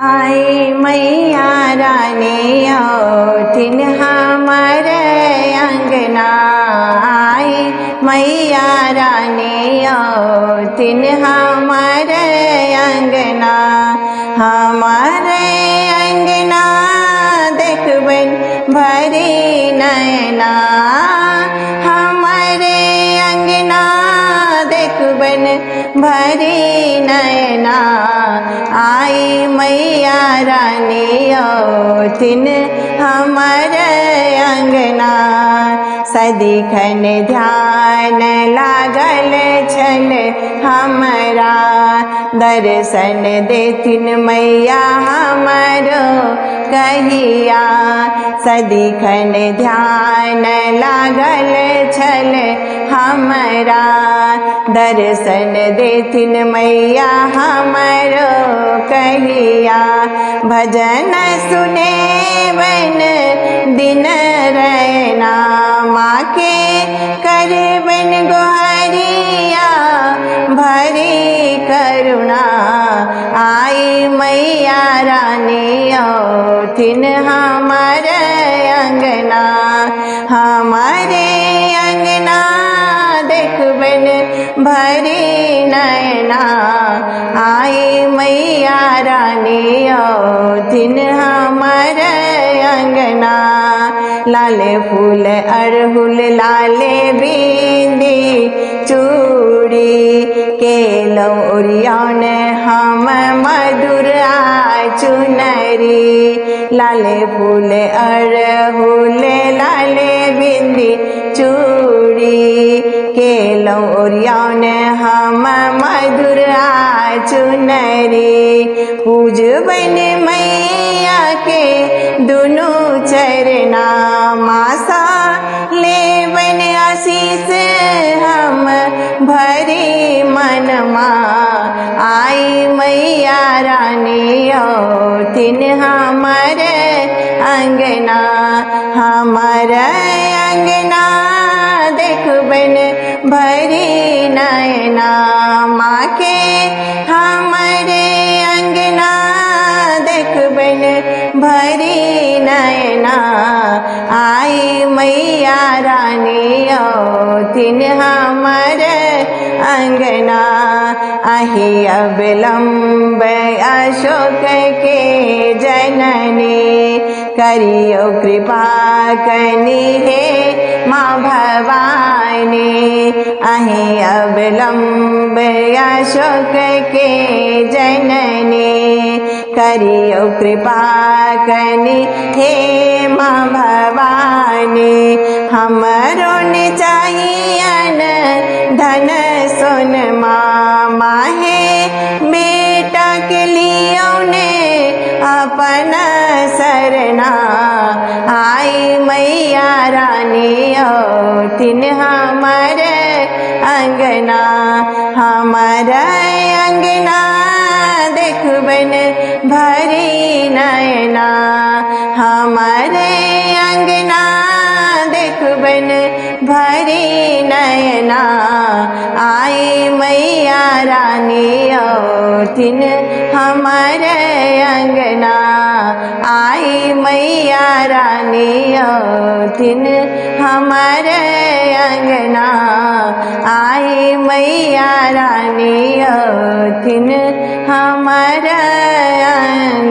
आई मैया रानी औथिन हमारे अंगना। आई मैया रानी औथिन हमारे अंगना। हमारे अंगना देखबन भरी नैना। हमारे अंगना देखबन भरी नैना। आई मैया रानी औथिन हमारे अंगना। सदिखन ध्यान लागल छल हमरा। दर्शन देथिन मैया हमरो कहिया। सदिखन ध्यान लागल छल हमरा। दर्शन देथिन मैया हमरो कहिया। भजन सुने बन दिन रैना। माँ के करबन गोहरिया भरी करुणा। आई मैया रानी औथिन हमारे अंगना। हमारे अंगना देखबन भरी नैना। आई मैया रानी औथिन हमारे अंगना। लाले फूल अड़हुल लाले बिंदी चूड़ी। केलो ओरियौन हम मधुर चुनरी। लाले फूल अड़हुल लाले बिंदी चूड़ी। केलो ओरियौन हम मधुर चुनरी। पूजबन मैया के दुनू चरना। मासा लेबन आशीष हम भरी मनमा। आई मैया रानी औथिन हमारे अंगना। हमारे अंगना देखबन भरी नैना। माँ के हमारे अंगना देखबन भरी नैना। आई मैया रानी औथिन हमारे अंगना। अहि अवलंब अशोक के जननी। करियो कृपा कनी हे माँ भवानी। अहि अवलंब अशोक के जननी। करियो कृपा कनी हे माँ भवानी। हमरो ने चाहियन धन सोन माहे। बेटा के लियो ने अपन सरना। आई मैया रानी औथिन हमारे अंगना। हमारे अंगना देखबन भरी नैना। हमारे अंगना देखबन भरी नैना। आई मैया रानी औथिन हमारे अंगना। आई मैया रानी औथिन हमारे अंगना। आई मैया रानी औथिन हमारे अंगना।